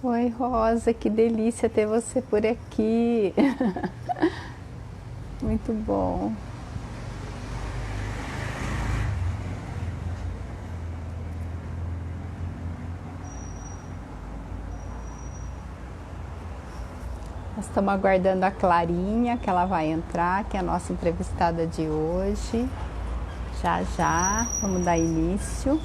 Oi, Rosa, que delícia ter você por aqui. Muito bom. Nós estamos aguardando a Clarinha, que ela vai entrar, que é a nossa entrevistada de hoje. Já já, vamos dar início.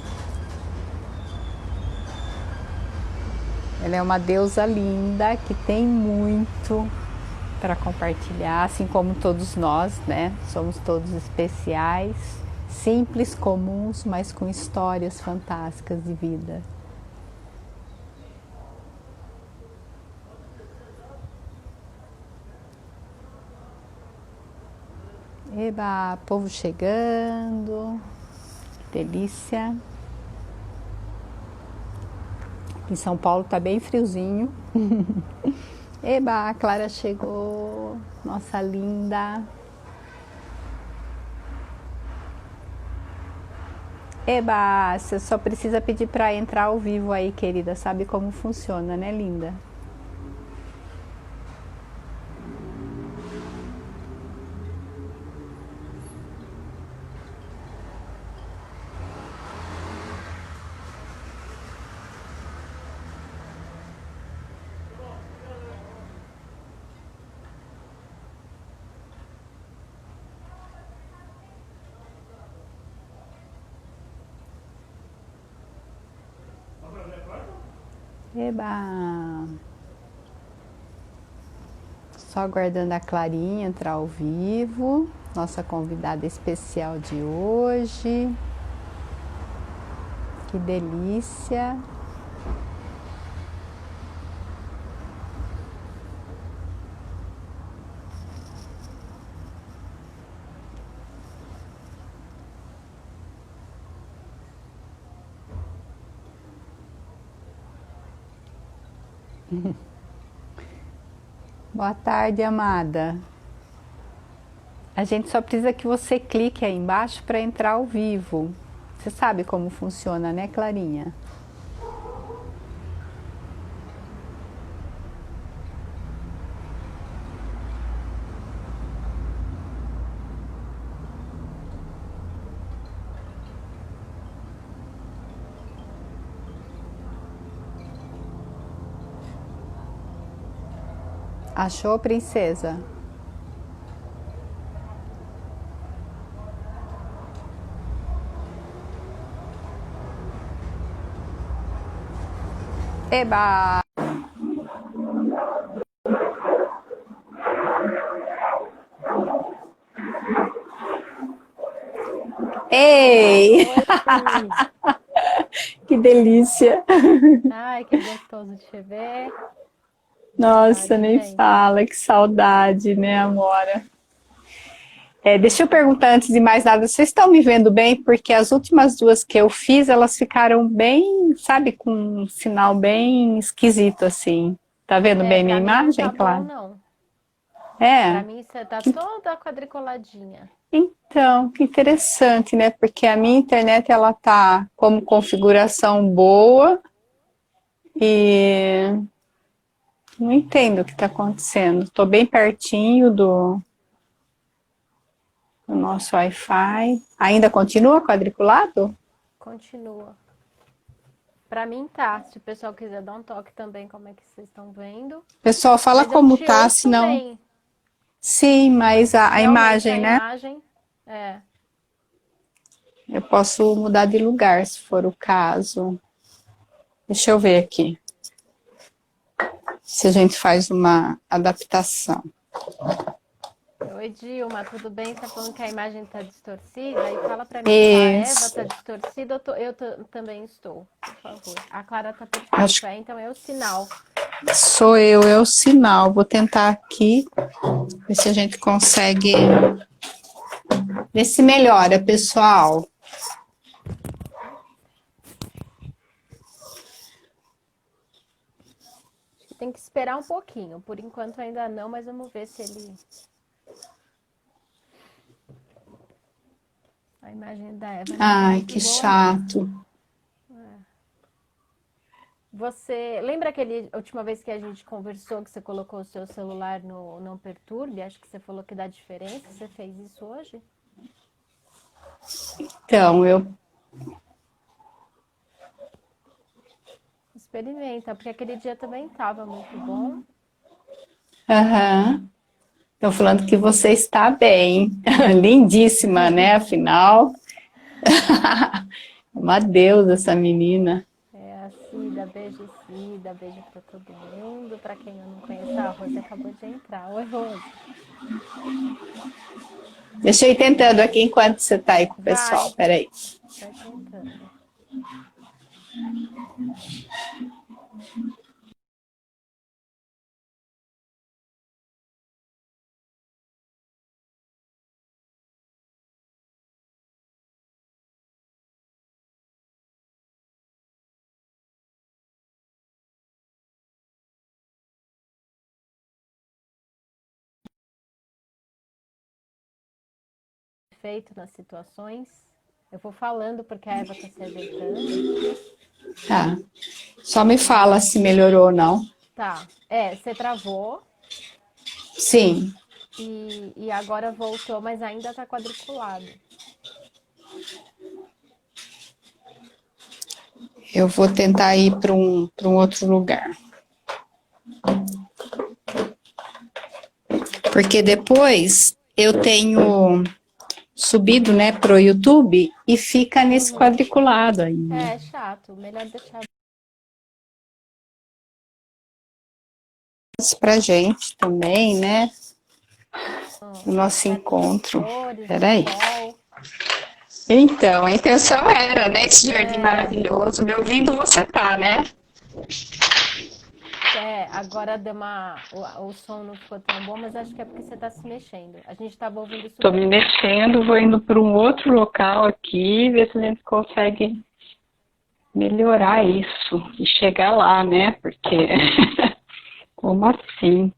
Ela é uma deusa linda que tem muito para compartilhar, assim como todos nós, né? Somos todos especiais, simples, comuns, mas com histórias fantásticas de vida. Eba, povo chegando, que delícia. Em São Paulo tá bem friozinho. Eba, a Clara chegou, nossa linda. Eba, você só precisa pedir para entrar ao vivo aí, querida. Sabe como funciona, né, linda? Eba! Só aguardando a Clarinha entrar ao vivo. Nossa convidada especial de hoje. Que delícia! Boa tarde, amada. A gente só precisa que você clique aí embaixo para entrar ao vivo. Você sabe como funciona, né, Clarinha? Achou, princesa? Eba! Ei! Oi! Que delícia! Ai, que gostoso de te ver. Nossa, Saudade, nem gente. fala, que saudade, né, Amora? Deixa eu perguntar antes de mais nada, vocês estão me vendo bem? Porque as últimas duas que eu fiz, elas ficaram bem, sabe, com um sinal bem esquisito assim. Tá vendo É, bem minha pra mim não imagem, tá bom, claro? não. Pra É. mim você tá toda quadriculadinha. Então, que interessante, né? Porque a minha internet ela tá como configuração boa e não entendo o que está acontecendo. Estou bem pertinho do nosso Wi-Fi. Ainda continua quadriculado? Continua. Pra mim tá. Se o pessoal quiser dar um toque também, como é que vocês estão vendo. Pessoal, fala Mas eu como te tá, ouço senão. bem. Sim, mas a Realmente imagem, a né? imagem é. Eu posso mudar de lugar se for o caso. Deixa eu ver aqui se a gente faz uma adaptação. Oi, Dilma, tudo bem? Você tá falando que a imagem tá distorcida? Aí fala pra mim, só a Eva Isso. tá distorcida, também estou, por favor. A Clara tá Acho perfeito, então é o sinal. que sou eu, é o sinal. Vou tentar aqui, ver se a gente consegue. Ver se melhora, pessoal. Tem que esperar um pouquinho. Por enquanto ainda não, mas vamos ver se a imagem da Eva não tá Ai, muito que boa, não. chato. Você lembra aquele última vez que a gente conversou que você colocou o seu celular no Não Perturbe? Acho que você falou que dá diferença. Você fez isso hoje? Então, eu. Experimenta, porque aquele dia também estava muito bom. Aham. Estão falando que você está bem. Lindíssima, né? Afinal. Uma deusa essa menina. É a Cida, beijo pra todo mundo. Pra quem eu não conheço, a Rose acabou de entrar. Oi, Rose. Deixa eu ir tentando aqui enquanto você está aí com o pessoal. Vai, Peraí. vai tentando. Feito nas situações. Eu vou falando porque a Eva tá se ajeitando. Tá. Só me fala se melhorou ou não. Tá. Você travou Sim. e agora voltou, mas ainda tá quadriculado. Eu vou tentar ir para um outro lugar. Porque depois eu tenho subido, né, pro YouTube e fica nesse quadriculado ainda. É chato, melhor deixar. Pra gente também, né? O nosso encontro. Flores, Peraí. sol. Então, a intenção era, né, esse jardim maravilhoso. Me ouvindo você tá, né? Agora deu o som não ficou tão bom, mas acho que é porque você tá se mexendo. A gente tava ouvindo isso. Tô me mexendo, vou indo para um outro local aqui, ver se a gente consegue melhorar isso e chegar lá, né? Porque como assim?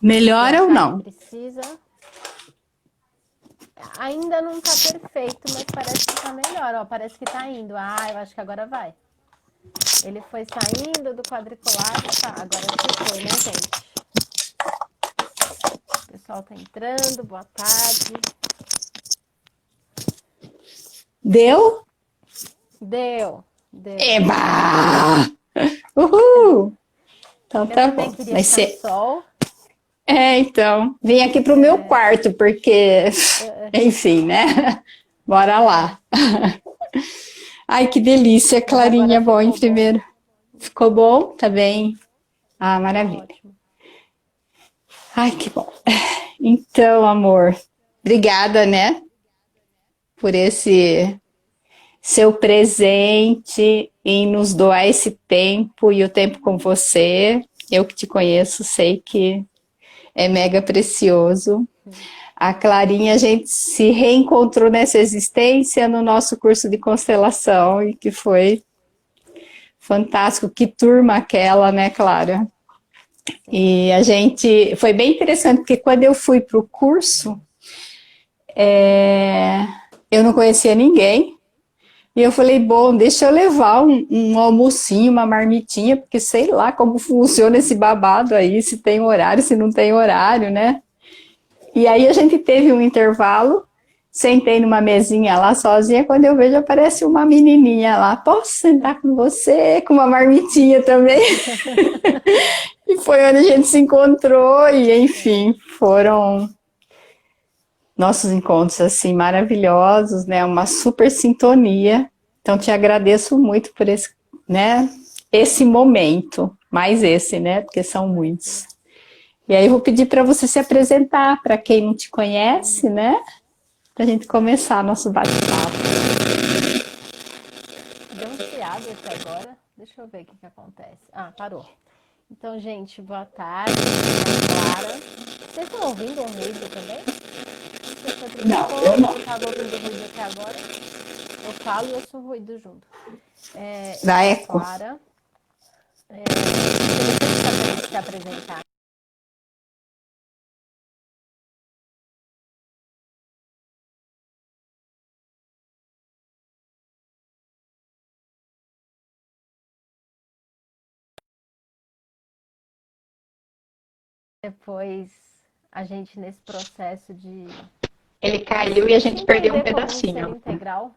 Melhora ou não? Precisa. Ainda não tá perfeito, mas parece que tá melhor. Ó, parece que tá indo. Eu acho que agora vai. Ele foi saindo do quadriculado, tá? Agora acho que foi, né, gente? O pessoal tá entrando, boa tarde. Deu? Deu. Eba! Uhul! Então tá bom. Vai ser. Sol. Então, vim aqui pro meu quarto, porque, enfim, né? Bora lá. Ai, que delícia, Clarinha. Bom, em primeiro. Ficou bom? Tá bem? Ah, maravilha. Ótimo. Ai, que bom. Então, amor, obrigada, né? Por esse seu presente em nos doar esse tempo e o tempo com você. Eu que te conheço, sei que é mega precioso. A Clarinha, a gente se reencontrou nessa existência no nosso curso de constelação e que foi fantástico. Que turma aquela, né, Clara? E a gente, foi bem interessante, porque quando eu fui para o curso, eu não conhecia ninguém, e eu falei, bom, deixa eu levar um almocinho, uma marmitinha, porque sei lá como funciona esse babado aí, se tem horário, se não tem horário, né? E aí a gente teve um intervalo, sentei numa mesinha lá sozinha, quando eu vejo aparece uma menininha lá, posso sentar com você? Com uma marmitinha também. E foi onde a gente se encontrou e, enfim, foram nossos encontros, assim, maravilhosos, né? Uma super sintonia. Então, te agradeço muito por esse, né? Esse momento, mais esse, né? Porque são muitos. E aí, eu vou pedir para você se apresentar para quem não te conhece, né? Para a gente começar nosso bate-papo. Deu um chiado até agora. Deixa eu ver o que acontece. Parou. Então, gente, boa tarde. Aqui é a Clara. Vocês estão ouvindo o ruído também? Você foi a primeira Não, eu coisa, eu não. estava ouvindo ruído até agora. Eu falo e ouço ruído junto. Eu Da sou a Eco. Clara. Interessante saber se apresentar. Depois, a gente nesse processo Ele de caiu e a se gente perdeu um entender como um ser pedacinho. integral.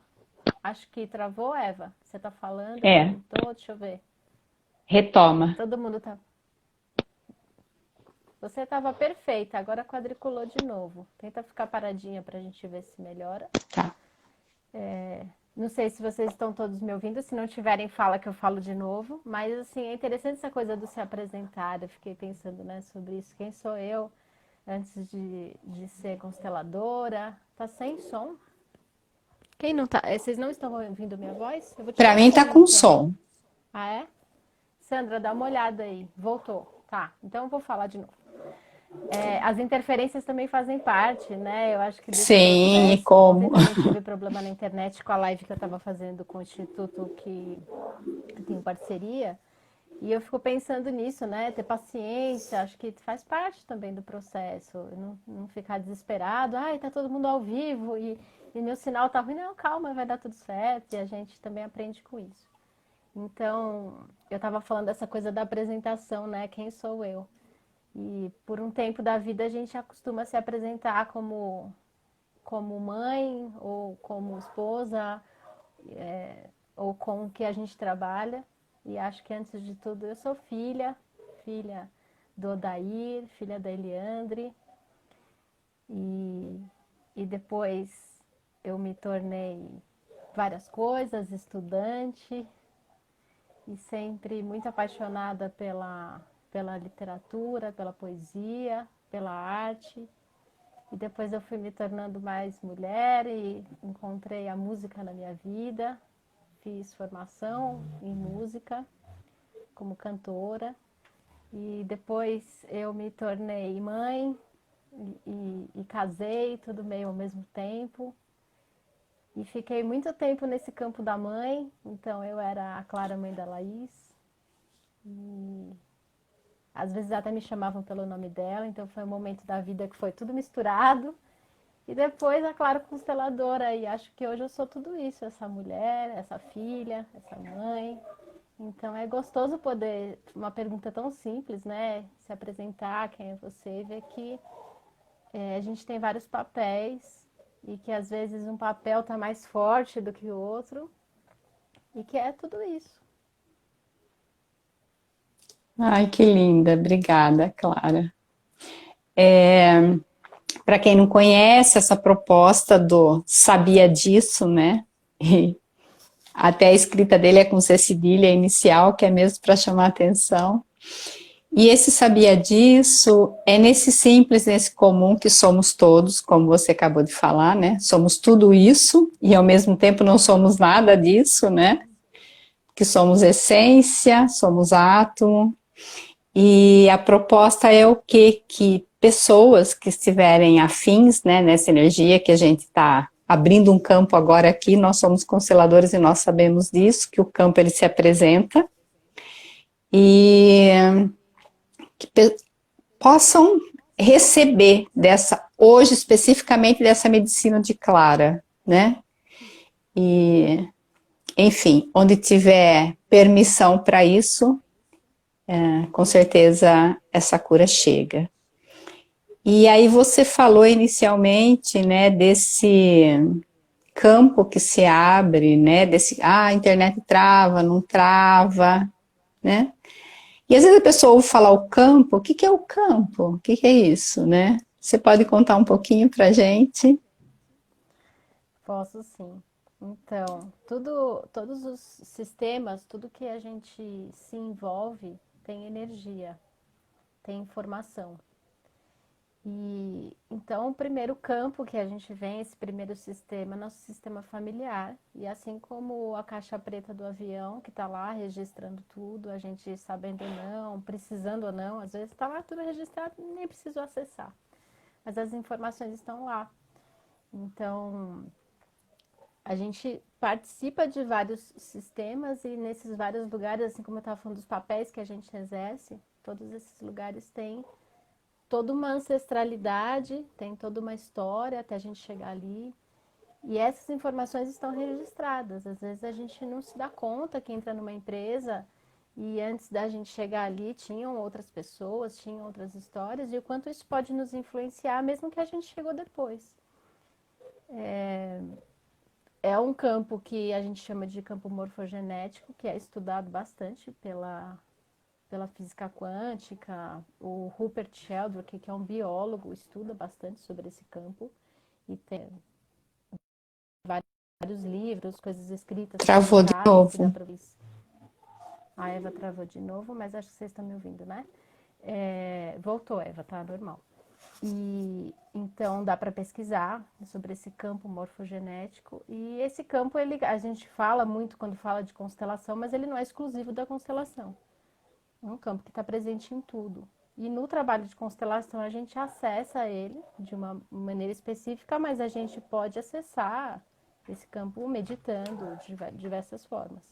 Acho que travou, Eva. Você está falando, É, perguntou, deixa eu ver. retoma. Todo mundo tá. Você estava perfeita, agora quadriculou de novo. Tenta ficar paradinha para a gente ver se melhora. Tá. Não sei se vocês estão todos me ouvindo, se não tiverem, fala que eu falo de novo. Mas, assim, é interessante essa coisa do se apresentar. Eu fiquei pensando, né, sobre isso. Quem sou eu antes de ser consteladora? Tá sem som? Quem não tá? Vocês não estão ouvindo minha voz? Eu vou Pra tirar o mim tá fone, com então. som. Ah, é? Sandra, dá uma olhada aí. Voltou. Tá, então eu vou falar de novo. As interferências também fazem parte, né? Eu acho que desse Sim, e processo. Ontem como? também tive problema na internet com a live que eu estava fazendo com o instituto que eu tenho parceria. E eu fico pensando nisso, né? Ter paciência, acho que faz parte também do processo. Não ficar desesperado, ai, tá todo mundo ao vivo e meu sinal tá ruim. Não, calma, vai dar tudo certo. E a gente também aprende com isso. Então, eu estava falando dessa coisa da apresentação, né? Quem sou eu? E por um tempo da vida a gente acostuma se apresentar como mãe, ou como esposa, ou com o que a gente trabalha. E acho que antes de tudo eu sou filha, filha do Odair, filha da Eliandre. E, e depois eu me tornei várias coisas, estudante, e sempre muito apaixonada pela literatura, pela poesia, pela arte. E depois eu fui me tornando mais mulher e encontrei a música na minha vida. Fiz formação em música como cantora. E depois eu me tornei mãe e casei, tudo meio ao mesmo tempo. E fiquei muito tempo nesse campo da mãe. Então eu era a Clara, mãe da Laís. E às vezes até me chamavam pelo nome dela, então foi um momento da vida que foi tudo misturado. E depois a Clara Consteladora, e acho que hoje eu sou tudo isso, essa mulher, essa filha, essa mãe. Então é gostoso poder, uma pergunta tão simples, né? Se apresentar, quem é você, ver que a gente tem vários papéis e que às vezes um papel está mais forte do que o outro e que é tudo isso. Ai, que linda. Obrigada, Clara. Para quem não conhece essa proposta do Sabia Disso, né? E até a escrita dele é com C cedilha inicial, que é mesmo para chamar atenção. E esse Sabia Disso é nesse simples, nesse comum que somos todos, como você acabou de falar, né? Somos tudo isso e ao mesmo tempo não somos nada disso, né? Que somos essência, somos átomo. E a proposta é o quê? Que pessoas que estiverem afins, né, nessa energia que a gente está abrindo um campo agora aqui, nós somos consteladores e nós sabemos disso, que o campo ele se apresenta, e que possam receber dessa, hoje especificamente dessa medicina de Clara, né? E, enfim, onde tiver permissão para isso, com certeza essa cura chega. E aí você falou inicialmente, né, desse campo que se abre, né, desse, a internet trava, não trava, né? E às vezes a pessoa ouve falar o campo, o que que é o campo? O que que é isso, né? Você pode contar um pouquinho pra gente? Posso sim. Então, todos os sistemas, tudo que a gente se envolve tem energia, tem informação. E então o primeiro campo que a gente vê, esse primeiro sistema, é nosso sistema familiar. E assim como a caixa preta do avião, que está lá registrando tudo, a gente sabendo ou não, precisando ou não, às vezes está lá tudo registrado e nem precisou acessar. Mas as informações estão lá. Então, a gente participa de vários sistemas e nesses vários lugares, assim como eu estava falando dos papéis que a gente exerce, todos esses lugares têm toda uma ancestralidade, tem toda uma história até a gente chegar ali. E essas informações estão registradas. Às vezes a gente não se dá conta que entra numa empresa e antes da gente chegar ali tinham outras pessoas, tinham outras histórias e o quanto isso pode nos influenciar mesmo que a gente chegou depois. É um campo que a gente chama de campo morfogenético, que é estudado bastante pela física quântica. O Rupert Sheldrake, que é um biólogo, estuda bastante sobre esse campo e tem vários livros, coisas escritas, Travou de publicadas, que dá novo. para ver. A Eva travou de novo, mas acho que vocês estão me ouvindo, né? Voltou, Eva, tá normal. E então dá para pesquisar sobre esse campo morfogenético. E esse campo, a gente fala muito quando fala de constelação, mas ele não é exclusivo da constelação. É um campo que está presente em tudo. E no trabalho de constelação a gente acessa ele de uma maneira específica, mas a gente pode acessar esse campo meditando de diversas formas.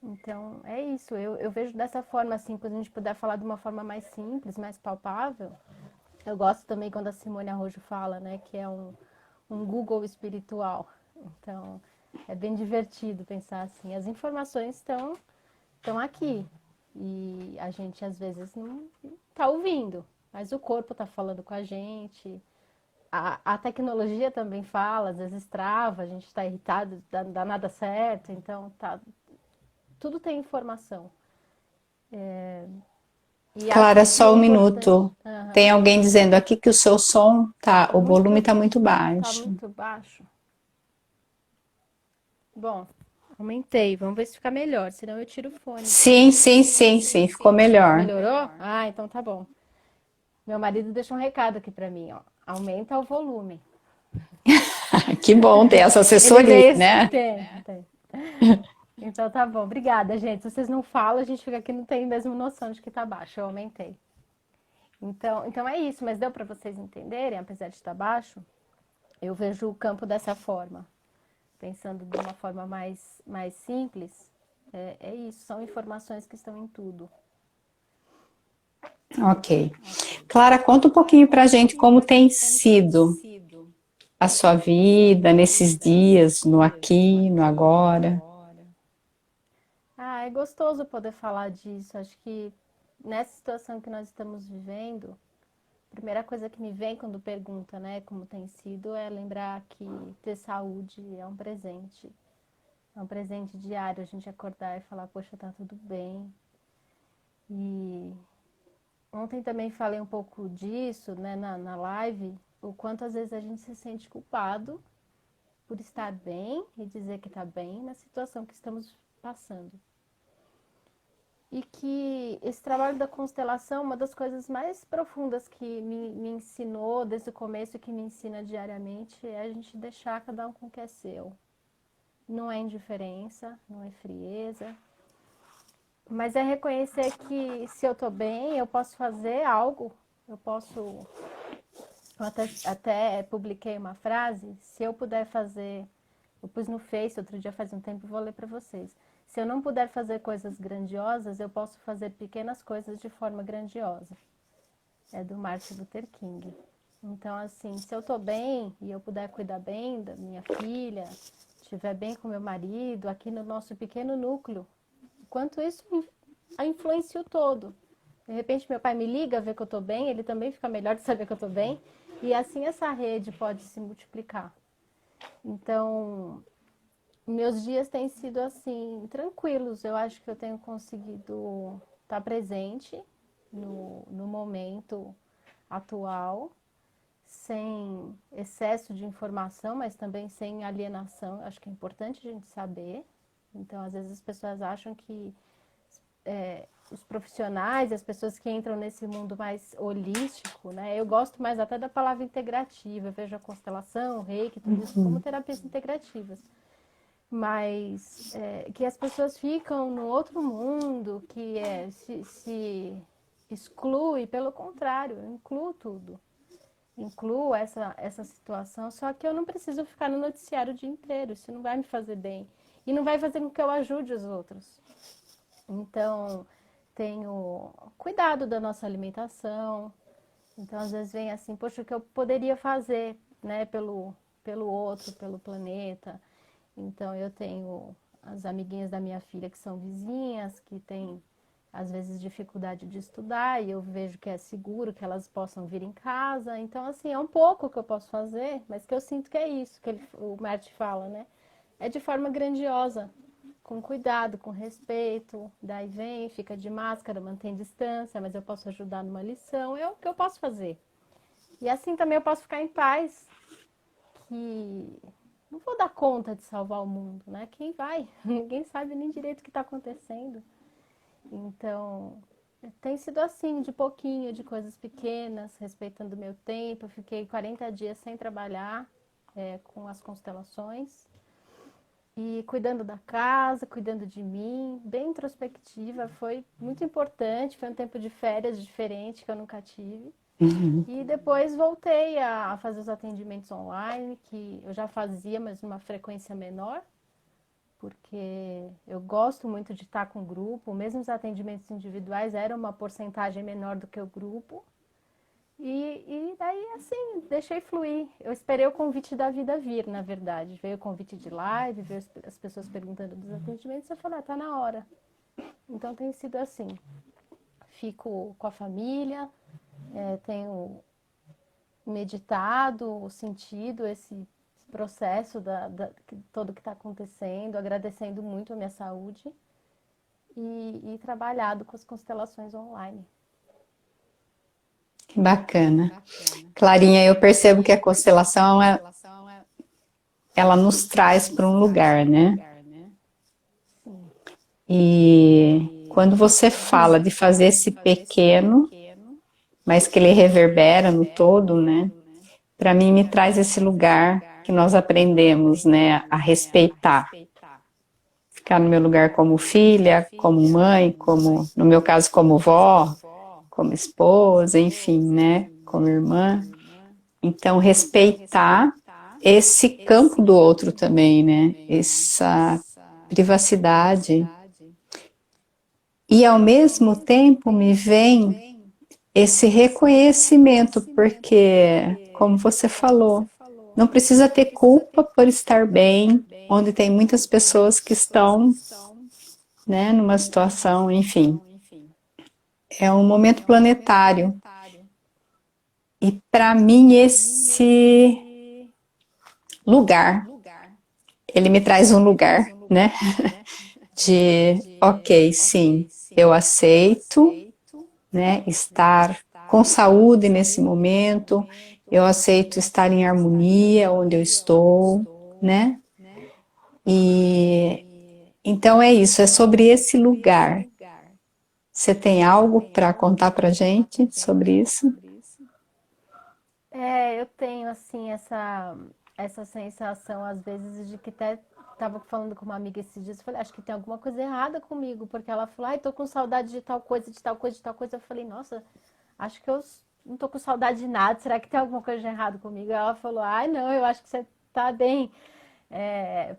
Então, é isso. Eu vejo dessa forma, assim, quando a gente puder falar de uma forma mais simples, mais palpável. Eu gosto também quando a Simone Arrojo fala, né, que é um Google espiritual. Então, é bem divertido pensar assim. As informações estão aqui e a gente às vezes não está ouvindo, mas o corpo está falando com a gente. A tecnologia também fala, às vezes trava, a gente está irritado, dá nada certo, então tudo tem informação. E Clara, acho que só é um importante. minuto. Tem Aham. alguém dizendo aqui que o seu som tá, o volume Muito, tá muito tá baixo. muito baixo. Bom, aumentei. Vamos ver se fica melhor, senão eu tiro o fone. Sim, sim, sim, sim, ficou melhor. Melhorou? Ah, então tá bom. Meu marido deixou um recado aqui pra mim, ó. Aumenta o volume. Que bom ter essa Ele assessoria, veio. né? Tem. Então tá bom. Obrigada, gente. Se vocês não falam, a gente fica aqui não tem mesmo noção de que tá baixo. Eu aumentei. Então é isso, mas deu para vocês entenderem, apesar de estar baixo, eu vejo o campo dessa forma. Pensando de uma forma mais simples, é isso, são informações que estão em tudo. Ok. Clara, conta um pouquinho pra gente como tem sido a sua vida nesses dias, no aqui, no agora. Ah, é gostoso poder falar disso. Acho que nessa situação que nós estamos vivendo, a primeira coisa que me vem quando pergunta, né, como tem sido, é lembrar que ter saúde é um presente. É um presente diário a gente acordar e falar, poxa, tá tudo bem. E ontem também falei um pouco disso, né, na live, o quanto às vezes a gente se sente culpado por estar bem e dizer que está bem na situação que estamos passando. E que esse trabalho da constelação, uma das coisas mais profundas que me ensinou desde o começo e que me ensina diariamente é a gente deixar cada um com o que é seu. Não é indiferença, não é frieza, mas é reconhecer que se eu estou bem, eu posso fazer algo, eu posso. Eu até publiquei uma frase, se eu puder fazer, eu pus no Face outro dia faz um tempo, vou ler para vocês. Se eu não puder fazer coisas grandiosas, eu posso fazer pequenas coisas de forma grandiosa. É do Martin Luther King. Então, assim, se eu tô bem e eu puder cuidar bem da minha filha, estiver bem com meu marido, aqui no nosso pequeno núcleo, quanto isso influencia o todo. De repente, meu pai me liga, vê que eu tô bem, ele também fica melhor de saber que eu tô bem, e assim essa rede pode se multiplicar. Então, meus dias têm sido assim, tranquilos. Eu acho que eu tenho conseguido estar presente no momento atual, sem excesso de informação, mas também sem alienação. Acho que é importante a gente saber. Então, às vezes as pessoas acham que os profissionais, as pessoas que entram nesse mundo mais holístico, né? Eu gosto mais até da palavra integrativa. Eu vejo a constelação, o reiki, tudo isso como terapias integrativas. Mas que as pessoas ficam no outro mundo, que se exclui, pelo contrário, eu incluo tudo. Incluo essa situação, só que eu não preciso ficar no noticiário o dia inteiro, isso não vai me fazer bem. E não vai fazer com que eu ajude os outros. Então, tenho cuidado da nossa alimentação. Então, às vezes vem assim, poxa, o que eu poderia fazer, né, pelo outro, pelo planeta. Então, eu tenho as amiguinhas da minha filha que são vizinhas, que têm, às vezes, dificuldade de estudar, e eu vejo que é seguro que elas possam vir em casa. Então, assim, é um pouco que eu posso fazer, mas que eu sinto que é isso que o Marte fala, né? É de forma grandiosa, com cuidado, com respeito. Daí vem, fica de máscara, mantém distância, mas eu posso ajudar numa lição. É o que eu posso fazer. E assim também eu posso ficar em paz, que não vou dar conta de salvar o mundo, né? Quem vai? Ninguém sabe nem direito o que está acontecendo. Então, tem sido assim, de pouquinho, de coisas pequenas, respeitando o meu tempo. Eu fiquei 40 dias sem trabalhar, com as constelações. E cuidando da casa, cuidando de mim, bem introspectiva, foi muito importante, foi um tempo de férias diferente que eu nunca tive. E depois voltei a fazer os atendimentos online, que eu já fazia, mas numa frequência menor, porque eu gosto muito de estar com o grupo, mesmo os atendimentos individuais eram uma porcentagem menor do que o grupo. E daí, assim, deixei fluir. Eu esperei o convite da vida vir, na verdade. Veio o convite de live, veio as pessoas perguntando dos atendimentos, eu falei, tá na hora. Então tem sido assim. Fico com a família, tenho meditado, sentido esse processo todo que está acontecendo, agradecendo muito a minha saúde e trabalhado com as constelações online. Que bacana. Clarinha, eu percebo que a constelação, ela nos traz para um lugar, né? E quando você fala de fazer esse pequeno, mas que ele reverbera no todo, né? Para mim me traz esse lugar que nós aprendemos, né, a respeitar. Ficar no meu lugar como filha, como mãe, como, no meu caso, como vó, como esposa, enfim, né, como irmã. Então, respeitar esse campo do outro também, né, essa privacidade. E, ao mesmo tempo, me vem esse reconhecimento, porque, como você falou, não precisa ter culpa por estar bem, onde tem muitas pessoas que estão, né, numa situação, enfim. É um momento planetário. E para mim esse lugar, ele me traz um lugar, né, de, ok, sim, eu aceito, né, estar com saúde nesse momento, eu aceito estar em harmonia onde eu estou, né? E então é isso, é sobre esse lugar. Você tem algo para contar para gente sobre isso? Eu tenho, assim, essa sensação, às vezes, de que até estava falando com uma amiga esses dias, eu falei, acho que tem alguma coisa errada comigo, porque ela falou, ai, tô com saudade de tal coisa, de tal coisa, de tal coisa. Eu falei, nossa, acho que eu não tô com saudade de nada, será que tem alguma coisa de errado comigo? Ela falou, ai, não, eu acho que você tá bem,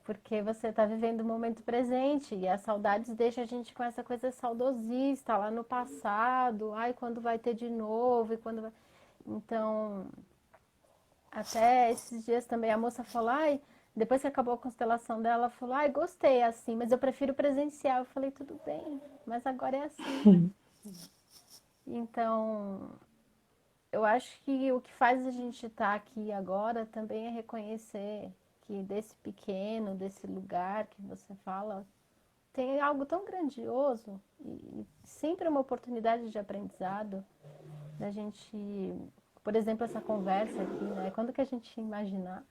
porque você tá vivendo o momento presente, e as saudades deixam a gente com essa coisa saudosista, lá no passado, ai, quando vai ter de novo, e quando vai... Então, até esses dias também a moça falou, ai, depois que acabou a constelação dela, ela falou, ai, gostei assim, mas eu prefiro presencial. Eu falei, tudo bem, mas agora é assim. Então, eu acho que o que faz a gente estar aqui agora também é reconhecer que desse pequeno, desse lugar que você fala, tem algo tão grandioso e sempre uma oportunidade de aprendizado da gente, por exemplo, essa conversa aqui, né? Quando que a gente ia imaginar?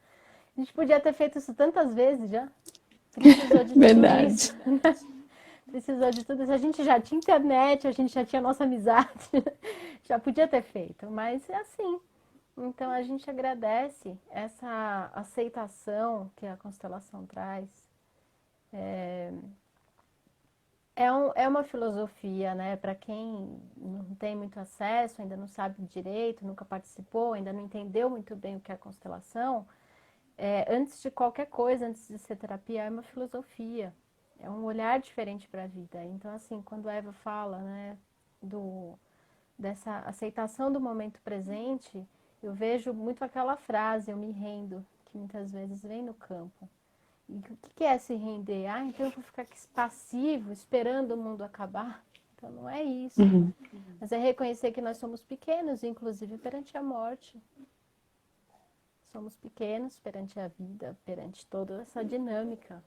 A gente podia ter feito isso tantas vezes já. Precisou de tudo Verdade. isso. precisou de tudo isso. A gente já tinha internet, a gente já tinha nossa amizade, já podia ter feito, mas é assim. Então a gente agradece essa aceitação que a constelação traz. É uma filosofia, né? Para quem não tem muito acesso, ainda não sabe direito, nunca participou, ainda não entendeu muito bem o que é a constelação, antes de qualquer coisa, antes de ser terapia, é uma filosofia. É um olhar diferente para a vida. Então, assim, quando a Eva fala, né, dessa aceitação do momento presente, eu vejo muito aquela frase, eu me rendo, que muitas vezes vem no campo. E o que é se render? Ah, então eu vou ficar aqui passivo, esperando o mundo acabar? Então não é isso. Uhum. Mas é reconhecer que nós somos pequenos, inclusive perante a morte. Somos pequenos perante a vida, perante toda essa dinâmica.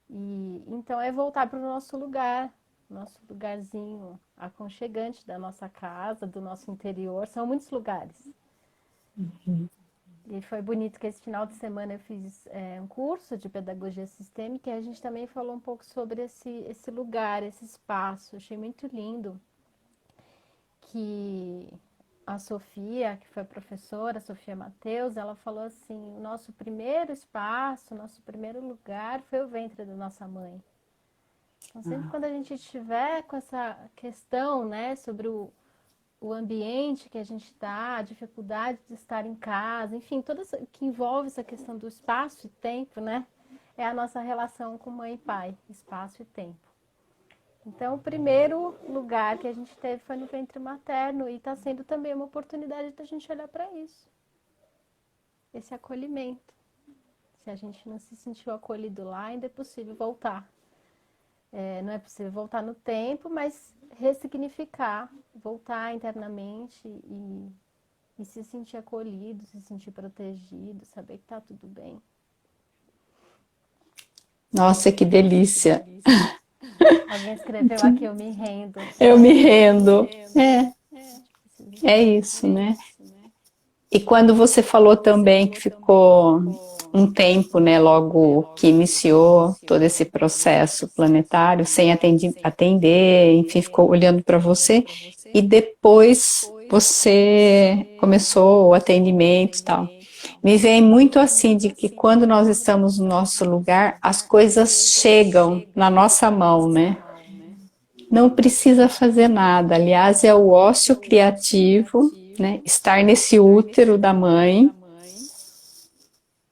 E então é voltar para o nosso lugar, nosso lugarzinho aconchegante da nossa casa, do nosso interior. São muitos lugares. Uhum. E foi bonito que esse final de semana eu fiz um curso de pedagogia sistêmica e a gente também falou um pouco sobre esse lugar, esse espaço. Eu achei muito lindo que a Sofia, que foi professora, a Sofia Mateus, ela falou assim, o nosso primeiro espaço, o nosso primeiro lugar foi o ventre da nossa mãe. Então, sempre quando a gente estiver com essa questão, né, sobre o ambiente que a gente está, a dificuldade de estar em casa, enfim, tudo que envolve essa questão do espaço e tempo, né? É a nossa relação com mãe e pai, espaço e tempo. Então, o primeiro lugar que a gente teve foi no ventre materno e está sendo também uma oportunidade da gente olhar para isso. Esse acolhimento. Se a gente não se sentiu acolhido lá, ainda é possível voltar. Não é possível voltar no tempo, mas ressignificar, voltar internamente e se sentir acolhido, se sentir protegido, saber que está tudo bem. Nossa, que delícia! Alguém escreveu aqui, eu me rendo. Eu me rendo. É isso, né? E quando você falou também que ficou um tempo, né, logo que iniciou todo esse processo planetário, sem atender, enfim, ficou olhando para você, e depois você começou o atendimento e tal. Me vem muito assim de que quando nós estamos no nosso lugar, as coisas chegam na nossa mão, né? Não precisa fazer nada. Aliás, é o ócio criativo, né? Estar nesse útero da mãe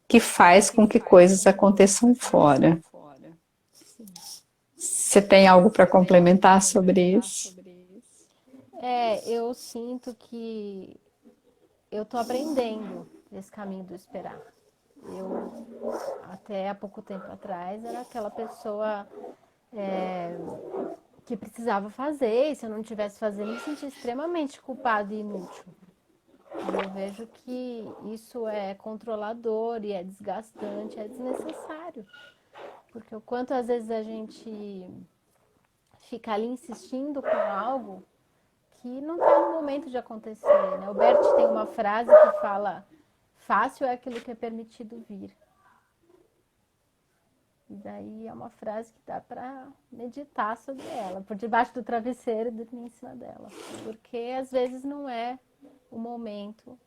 que faz com que coisas aconteçam fora. Você tem algo para complementar sobre isso? Eu sinto que eu estou aprendendo esse caminho do esperar. Eu, até há pouco tempo atrás, era aquela pessoa que precisava fazer, e se eu não tivesse fazendo, me sentia extremamente culpada e inútil. E eu vejo que isso é controlador e é desgastante, é desnecessário. Porque o quanto às vezes a gente fica ali insistindo com algo que não está no momento de acontecer, né? O Bert tem uma frase que fala: fácil é aquilo que é permitido vir. E daí é uma frase que dá para meditar sobre ela, por debaixo do travesseiro e dormir em cima dela. Porque às vezes não é o momento.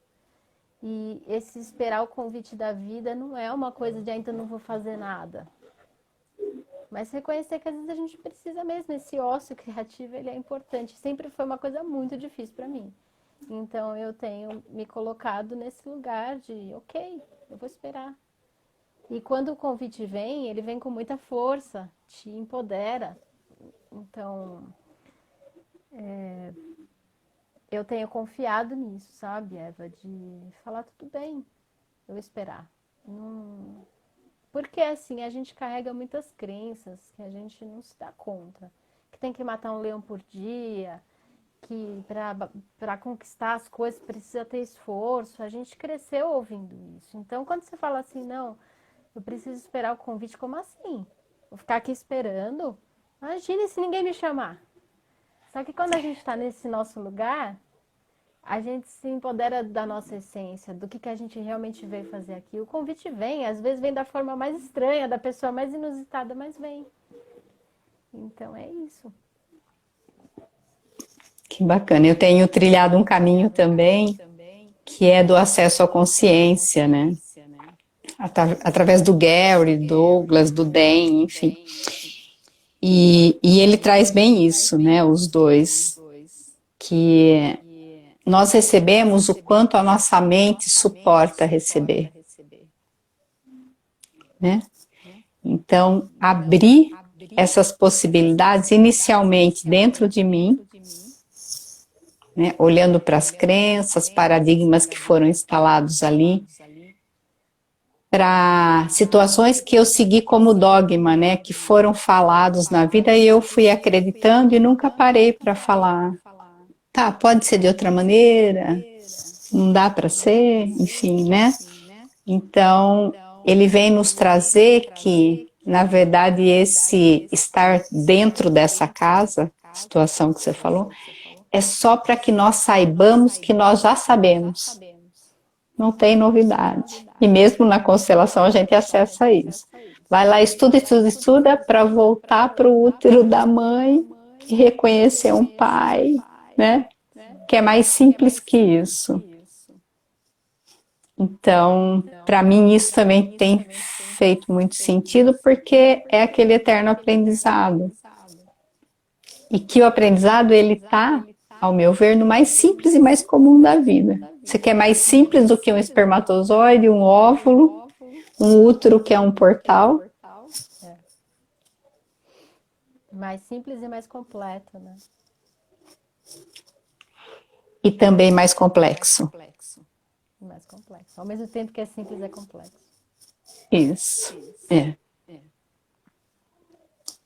E esse esperar o convite da vida não é uma coisa de ainda não vou fazer nada. Mas reconhecer que às vezes a gente precisa mesmo, esse ócio criativo, ele é importante. Sempre foi uma coisa muito difícil para mim. Então eu tenho me colocado nesse lugar de, ok, eu vou esperar. E quando o convite vem, ele vem com muita força, te empodera. Então, eu tenho confiado nisso, sabe, Eva? De falar, tudo bem, eu vou esperar. Porque assim, a gente carrega muitas crenças que a gente não se dá conta. Que tem que matar um leão por dia, que para conquistar as coisas precisa ter esforço. A gente cresceu ouvindo isso. Então, quando você fala assim, não, eu preciso esperar o convite, como assim? Vou ficar aqui esperando? Imagine se ninguém me chamar. Só que quando a gente está nesse nosso lugar, a gente se empodera da nossa essência, do que a gente realmente veio fazer aqui. O convite vem, às vezes vem da forma mais estranha, da pessoa mais inusitada, mas vem. Então é isso. Que bacana. Eu tenho trilhado um caminho também, que é do acesso à consciência, né? Através do Gary, Douglas, do Dan, enfim. E ele traz bem isso, né? Os dois, que nós recebemos o quanto a nossa mente suporta receber, né? Então, abrir essas possibilidades inicialmente dentro de mim, né? Olhando para as crenças, paradigmas que foram instalados ali, para situações que eu segui como dogma, né, que foram falados na vida e eu fui acreditando e nunca parei para falar. Tá, pode ser de outra maneira, não dá para ser, enfim, né? Então, ele vem nos trazer que, na verdade, esse estar dentro dessa casa, situação que você falou, é só para que nós saibamos que nós já sabemos. Não tem novidade. E mesmo na constelação a gente acessa isso. Vai lá, estuda, estuda, estuda para voltar para o útero da mãe e reconhecer um pai, né? Que é mais simples que isso. Então, para mim isso também tem feito muito sentido porque é aquele eterno aprendizado. E que o aprendizado ele está, ao meu ver, no mais simples e mais comum da vida. Você quer mais simples do que um espermatozoide, um óvulo, um útero que é um portal? Mais simples e mais completo, né? E também mais complexo. Mais complexo. Ao mesmo tempo que é simples, é complexo. Isso. É.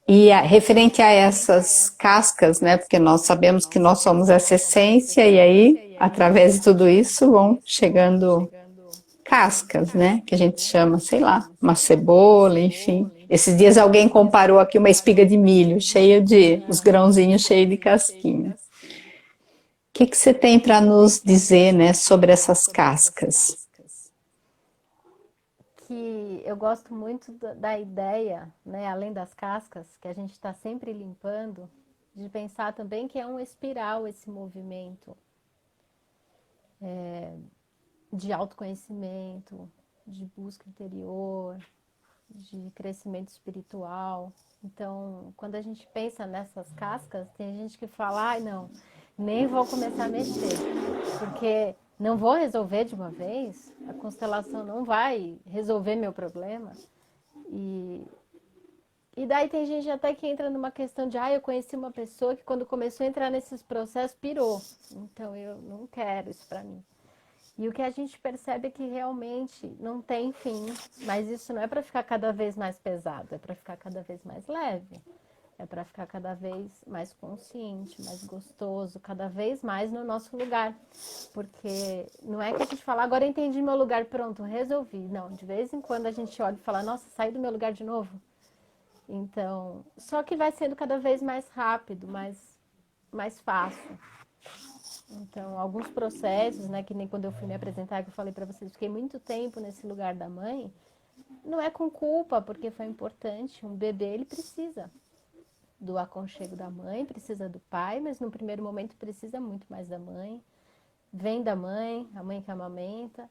E referente a essas cascas, né? Porque nós sabemos que nós somos essa essência, e aí, através de tudo isso, vão chegando cascas, né? Que a gente chama, sei lá, uma cebola, enfim. Esses dias alguém comparou aqui uma espiga de milho, cheia de, os grãozinhos cheios de casquinha. O que você tem para nos dizer, né, sobre essas cascas? Que eu gosto muito da ideia, né, além das cascas, que a gente está sempre limpando, de pensar também que é um espiral esse movimento de autoconhecimento, de busca interior, de crescimento espiritual. Então, quando a gente pensa nessas cascas, tem gente que fala, ai não, nem vou começar a mexer, porque não vou resolver de uma vez, a constelação não vai resolver meu problema. E daí tem gente até que entra numa questão de, eu conheci uma pessoa que quando começou a entrar nesses processos pirou, então eu não quero isso para mim. E o que a gente percebe é que realmente não tem fim, mas isso não é para ficar cada vez mais pesado, é para ficar cada vez mais leve, é para ficar cada vez mais consciente, mais gostoso, cada vez mais no nosso lugar. Porque não é que a gente fala, agora eu entendi meu lugar, pronto, resolvi. Não, de vez em quando a gente olha e fala, nossa, saí do meu lugar de novo. Então, só que vai sendo cada vez mais rápido, mais fácil. Então, alguns processos, né, que nem quando eu fui me apresentar, que eu falei para vocês, fiquei muito tempo nesse lugar da mãe, não é com culpa, porque foi importante. Um bebê, ele precisa do aconchego da mãe, precisa do pai, mas no primeiro momento precisa muito mais da mãe. Vem da mãe, a mãe que amamenta.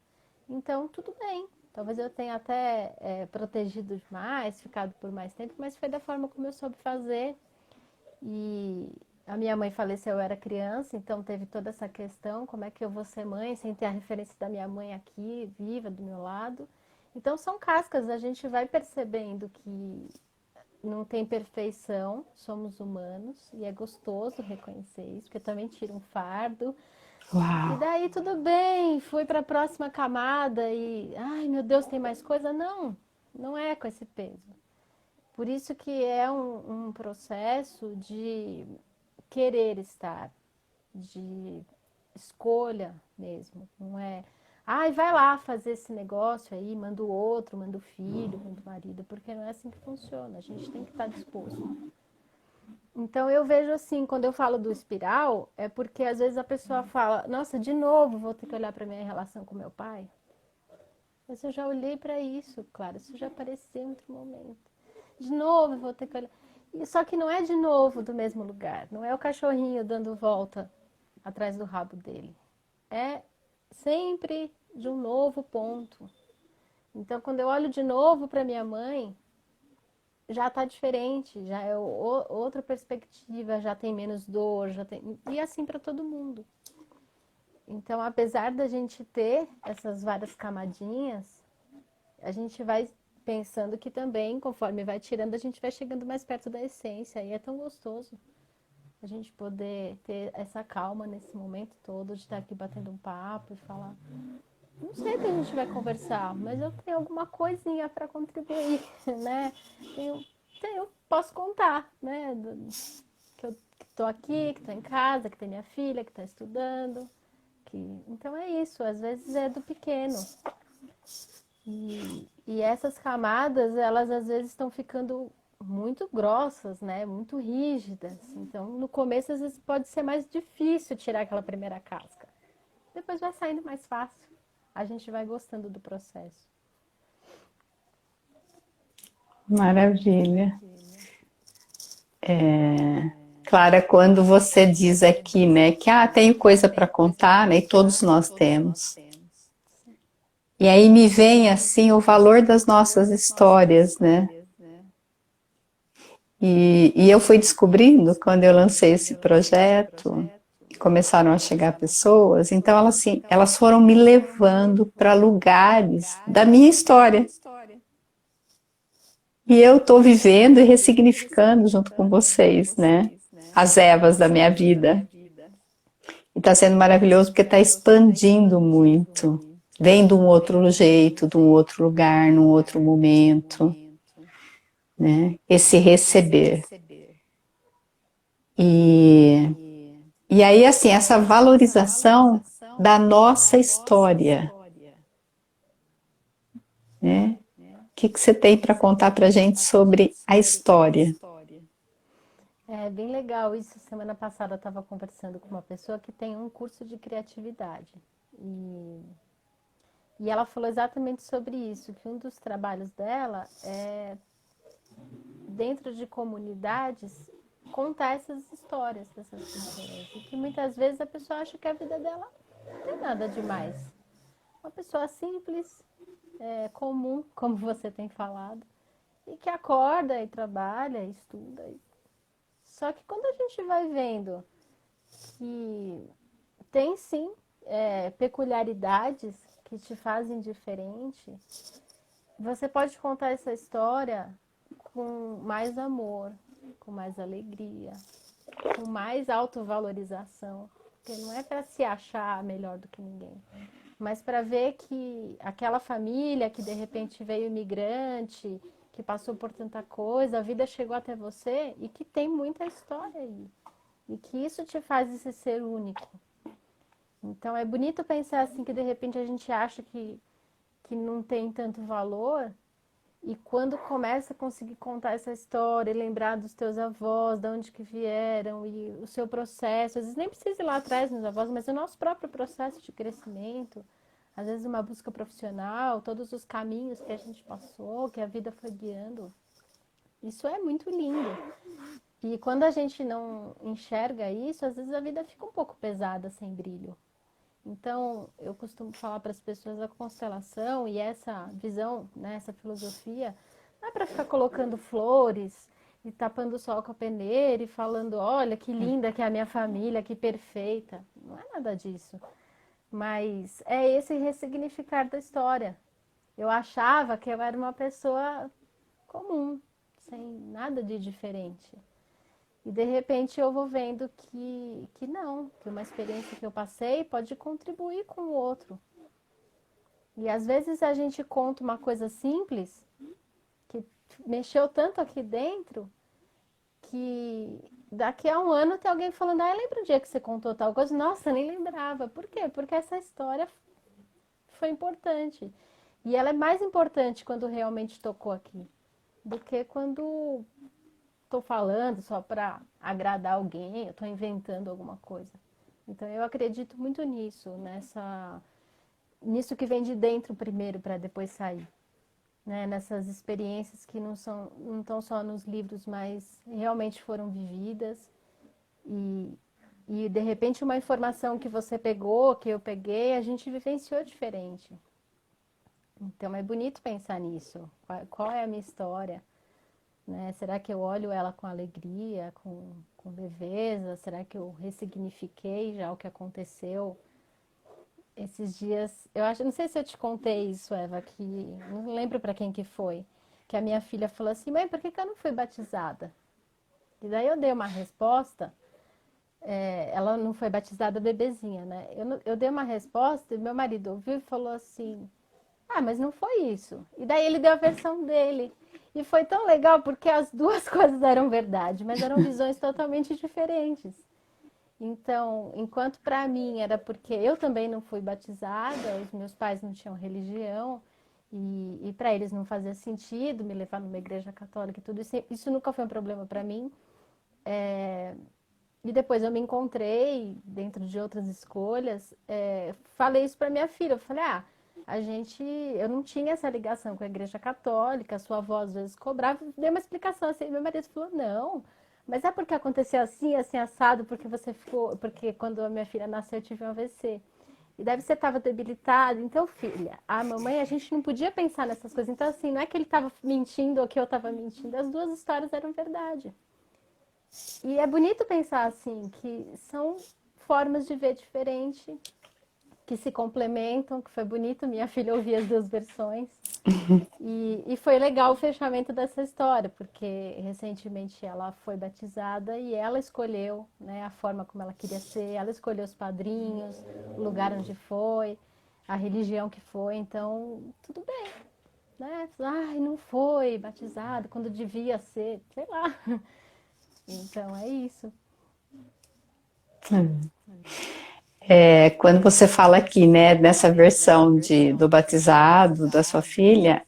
Então, tudo bem. Talvez eu tenha até protegido demais, ficado por mais tempo, mas foi da forma como eu soube fazer. E a minha mãe faleceu, eu era criança, então teve toda essa questão, como é que eu vou ser mãe sem ter a referência da minha mãe aqui, viva, do meu lado. Então são cascas, a gente vai percebendo que não tem perfeição, somos humanos, e é gostoso reconhecer isso, porque também tira um fardo. Uau. E daí tudo bem, fui para a próxima camada e, ai meu Deus, tem mais coisa? Não, não é com esse peso. Por isso que é um processo de querer estar, de escolha mesmo. Não é, vai lá fazer esse negócio aí, manda o outro, manda o filho, manda o marido, porque não é assim que funciona. A gente tem que estar disposto. Então eu vejo assim, quando eu falo do espiral, é porque às vezes a pessoa fala, nossa, de novo vou ter que olhar para minha relação com meu pai. Mas eu já olhei para isso, claro, isso já apareceu em outro momento. De novo eu vou ter que olhar. Só que não é de novo do mesmo lugar. Não é o cachorrinho dando volta atrás do rabo dele. É sempre de um novo ponto. Então, quando eu olho de novo para minha mãe, já está diferente, já é outra perspectiva, já tem menos dor, já tem... E assim para todo mundo. Então, apesar da gente ter essas várias camadinhas, a gente vai pensando que também, conforme vai tirando, a gente vai chegando mais perto da essência. E é tão gostoso a gente poder ter essa calma nesse momento todo, de estar aqui batendo um papo e falar. Não sei o que a gente vai conversar, mas eu tenho alguma coisinha para contribuir, né? Posso contar, né? Que eu estou aqui, que estou em casa, que tem minha filha, que está estudando. Então é isso, às vezes é do pequeno. E essas camadas, elas às vezes estão ficando muito grossas, né? Muito rígidas. Então, no começo, às vezes pode ser mais difícil tirar aquela primeira casca. Depois vai saindo mais fácil. A gente vai gostando do processo. Maravilha. Clara, quando você diz aqui, né, que tenho coisa para contar, né, e todos nós temos. E aí me vem assim o valor das nossas histórias, né? E eu fui descobrindo quando eu lancei esse projeto, começaram a chegar pessoas, então elas foram me levando para lugares da minha história. E eu estou vivendo e ressignificando junto com vocês, né? As ervas da minha vida. E está sendo maravilhoso porque está expandindo muito. Vem de um outro jeito, de um outro lugar, num outro momento. Né? Esse receber. E aí, assim, essa valorização da nossa história. Né? O que você tem para contar para a gente sobre a história? É bem legal isso. Semana passada eu estava conversando com uma pessoa que tem um curso de criatividade. E ela falou exatamente sobre isso, que um dos trabalhos dela é, dentro de comunidades, contar essas histórias dessas pessoas. E que muitas vezes a pessoa acha que a vida dela não tem nada demais. Uma pessoa simples, comum, como você tem falado, e que acorda e trabalha, e estuda. Só que quando a gente vai vendo que tem sim peculiaridades que te fazem diferente, você pode contar essa história com mais amor, com mais alegria, com mais autovalorização. Porque não é para se achar melhor do que ninguém, mas para ver que aquela família que de repente veio imigrante, que passou por tanta coisa, a vida chegou até você e que tem muita história aí. E que isso te faz esse ser único. Então é bonito pensar assim que de repente a gente acha que não tem tanto valor. E quando começa a conseguir contar essa história, e lembrar dos teus avós, de onde que vieram, e o seu processo, às vezes nem precisa ir lá atrás nos avós, mas o nosso próprio processo de crescimento, às vezes uma busca profissional, todos os caminhos que a gente passou, que a vida foi guiando, isso é muito lindo. E quando a gente não enxerga isso, às vezes a vida fica um pouco pesada, sem brilho. Então, eu costumo falar para as pessoas a constelação e essa visão, né, essa filosofia, não é para ficar colocando flores e tapando o sol com a peneira e falando, olha, que linda que é a minha família, que perfeita. Não é nada disso. Mas é esse ressignificar da história. Eu achava que eu era uma pessoa comum, sem nada de diferente. E de repente eu vou vendo que não, que uma experiência que eu passei pode contribuir com o outro. E às vezes a gente conta uma coisa simples, que mexeu tanto aqui dentro, que daqui a um ano tem alguém falando, lembra o dia que você contou tal coisa? Nossa, nem lembrava. Por quê? Porque essa história foi importante. E ela é mais importante quando realmente tocou aqui, do que quando estou falando só para agradar alguém, eu estou inventando alguma coisa. Então eu acredito muito nisso, nisso que vem de dentro primeiro para depois sair. né, nessas experiências que não estão só nos livros, mas realmente foram vividas. E, e de repente uma informação que você pegou, que eu peguei, a gente vivenciou diferente. Então é bonito pensar nisso. Qual é a minha história? Né? Será que eu olho ela com alegria, com leveza? Será que eu ressignifiquei já o que aconteceu esses dias? Eu acho, não sei se eu te contei isso, Eva, que não lembro para quem que foi, que a minha filha falou assim: mãe, por que que eu não fui batizada? E daí eu dei uma resposta. Ela não foi batizada bebezinha, né? Eu dei uma resposta e meu marido ouviu e falou assim: ah, mas não foi isso. E daí ele deu a versão dele. E foi tão legal porque as duas coisas eram verdade, mas eram visões totalmente diferentes. Então, enquanto para mim era porque eu também não fui batizada, os meus pais não tinham religião, e para eles não fazia sentido me levar numa igreja católica e tudo isso nunca foi um problema para mim. E depois eu me encontrei dentro de outras escolhas, falei isso para minha filha, eu falei, eu não tinha essa ligação com a igreja católica, a sua avó às vezes cobrava, dei uma explicação assim, meu marido falou, não, mas é porque aconteceu assim, assim, assado, porque quando a minha filha nasceu eu tive um AVC. E daí você estava debilitada, então filha, a mamãe, a gente não podia pensar nessas coisas, então assim, não é que ele estava mentindo ou que eu estava mentindo, as duas histórias eram verdade. E é bonito pensar assim, que são formas de ver diferente, que se complementam, que foi bonito minha filha ouvir as duas versões. E foi legal o fechamento dessa história, porque recentemente ela foi batizada e ela escolheu, né, a forma como ela queria ser, ela escolheu os padrinhos, o lugar onde foi, a religião que foi, então tudo bem, né? Ai, não foi batizada quando devia ser, sei lá. Então é isso. Quando você fala aqui, né, nessa versão do batizado da sua filha,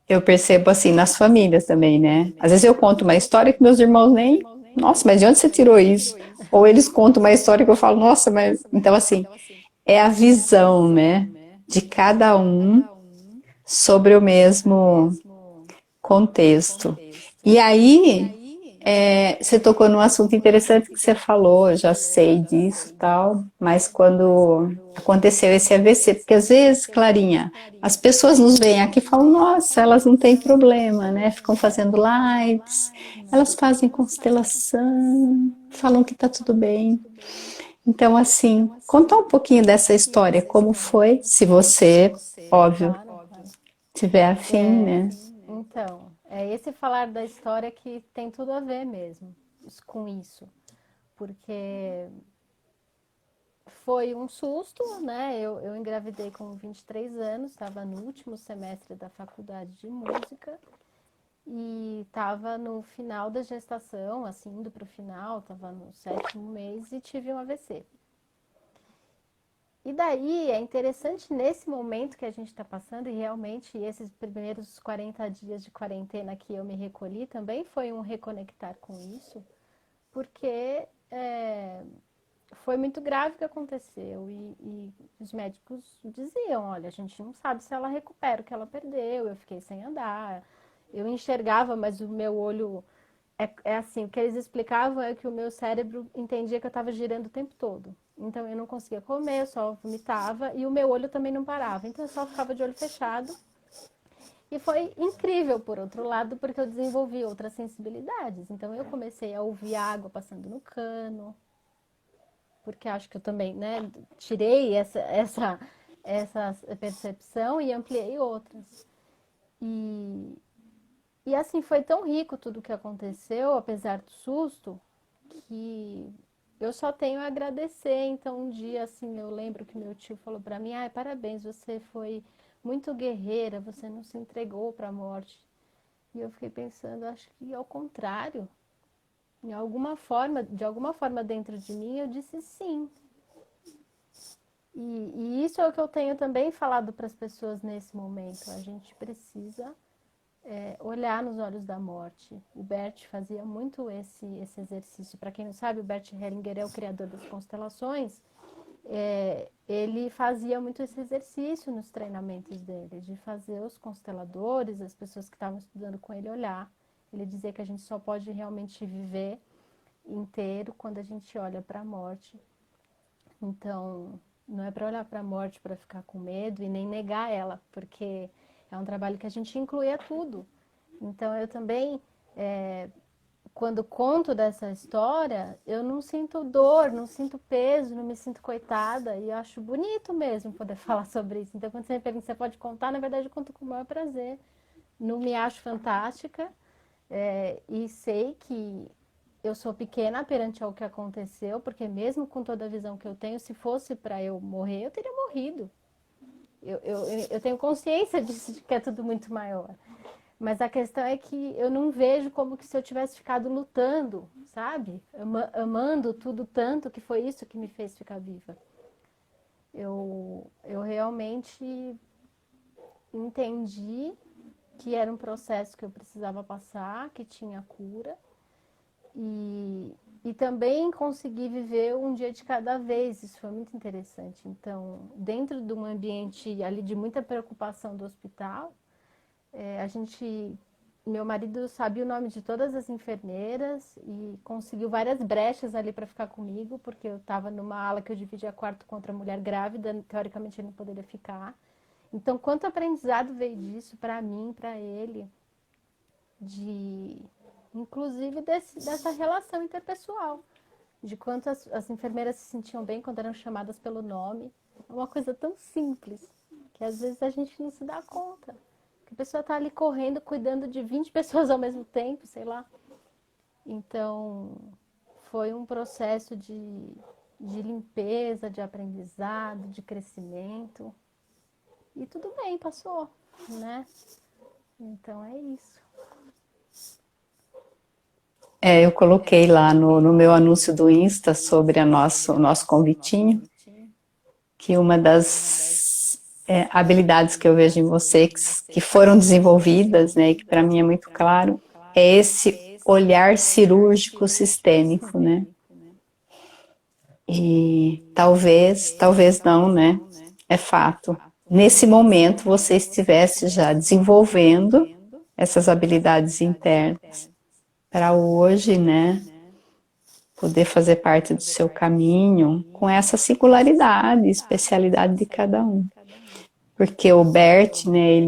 eu percebo assim nas famílias também, né? Às vezes eu conto uma história que meus irmãos nem, nossa, mas de onde você tirou isso? Ou eles contam uma história que eu falo, nossa, mas então assim, é a visão, né, de cada um sobre o mesmo contexto. E aí, você tocou num assunto interessante que você falou, eu já sei disso e tal, mas quando aconteceu esse AVC, porque às vezes, Clarinha, as pessoas nos veem aqui e falam, nossa, elas não têm problema, né? Ficam fazendo lives, elas fazem constelação, falam que tá tudo bem. Então, assim, conta um pouquinho dessa história, como foi, se você, óbvio, Claro, claro. tiver afim, né? Então, é esse falar da história que tem tudo a ver mesmo com isso. Porque foi um susto, né? Eu engravidei com 23 anos, estava no último semestre da faculdade de música e estava no final da gestação, assim, indo para o final, estava no 7º mês e tive um AVC. E daí é interessante nesse momento que a gente está passando, e realmente esses primeiros 40 dias de quarentena que eu me recolhi também foi um reconectar com isso, porque foi muito grave o que aconteceu e os médicos diziam, olha, a gente não sabe se ela recupera o que ela perdeu, eu fiquei sem andar, eu enxergava, mas o meu olho, assim, o que eles explicavam é que o meu cérebro entendia que eu estava girando o tempo todo. Então eu não conseguia comer, eu só vomitava e o meu olho também não parava. Então eu só ficava de olho fechado. E foi incrível, por outro lado, porque eu desenvolvi outras sensibilidades. Então eu comecei a ouvir a água passando no cano, porque acho que eu também, né, tirei essa percepção e ampliei outras. E, e assim, foi tão rico tudo o que aconteceu, apesar do susto, que eu só tenho a agradecer. Então, um dia, assim, eu lembro que meu tio falou para mim, ai, parabéns, você foi muito guerreira, você não se entregou para a morte. E eu fiquei pensando, acho que ao contrário, de alguma forma dentro de mim, eu disse sim. E isso é o que eu tenho também falado para as pessoas nesse momento. A gente precisa olhar nos olhos da morte. O Bert fazia muito esse exercício. Para quem não sabe, o Bert Hellinger é o criador das constelações. ele fazia muito esse exercício nos treinamentos dele, de fazer os consteladores, as pessoas que estavam estudando com ele olhar. Ele dizia que a gente só pode realmente viver inteiro quando a gente olha para a morte. Então, não é para olhar para a morte para ficar com medo e nem negar ela, porque é um trabalho que a gente inclui a tudo. Então, eu também, quando conto dessa história, eu não sinto dor, não sinto peso, não me sinto coitada, e eu acho bonito mesmo poder falar sobre isso. Então, quando você me pergunta, você pode contar, na verdade, eu conto com o maior prazer. Não me acho fantástica, e sei que eu sou pequena perante ao que aconteceu, porque mesmo com toda a visão que eu tenho, se fosse para eu morrer, eu teria morrido. Eu tenho consciência disso, de que é tudo muito maior. Mas a questão é que eu não vejo como que se eu tivesse ficado lutando, sabe? Amando tudo tanto, que foi isso que me fez ficar viva. Eu realmente entendi que era um processo que eu precisava passar, que tinha cura. E também consegui viver um dia de cada vez, isso foi muito interessante. Então, dentro de um ambiente ali de muita preocupação do hospital, meu marido sabia o nome de todas as enfermeiras e conseguiu várias brechas ali para ficar comigo, porque eu estava numa ala que eu dividia quarto com outra mulher grávida, teoricamente ele não poderia ficar. Então, quanto aprendizado veio disso para mim, para ele, inclusive dessa relação interpessoal, de quanto as enfermeiras se sentiam bem quando eram chamadas pelo nome. É uma coisa tão simples, que às vezes a gente não se dá conta. Que a pessoa está ali correndo, cuidando de 20 pessoas ao mesmo tempo, sei lá. Então, foi um processo de limpeza, de aprendizado, de crescimento. E tudo bem, passou, né? Então é isso. Eu coloquei lá no meu anúncio do Insta sobre o nosso convitinho, que uma das habilidades que eu vejo em você, que foram desenvolvidas, né, e que para mim é muito claro, é esse olhar cirúrgico sistêmico, né? E talvez não, né? É fato. Nesse momento você estivesse já desenvolvendo essas habilidades internas para hoje, né, poder fazer parte do seu caminho com essa singularidade, especialidade de cada um. Porque o Bert, né,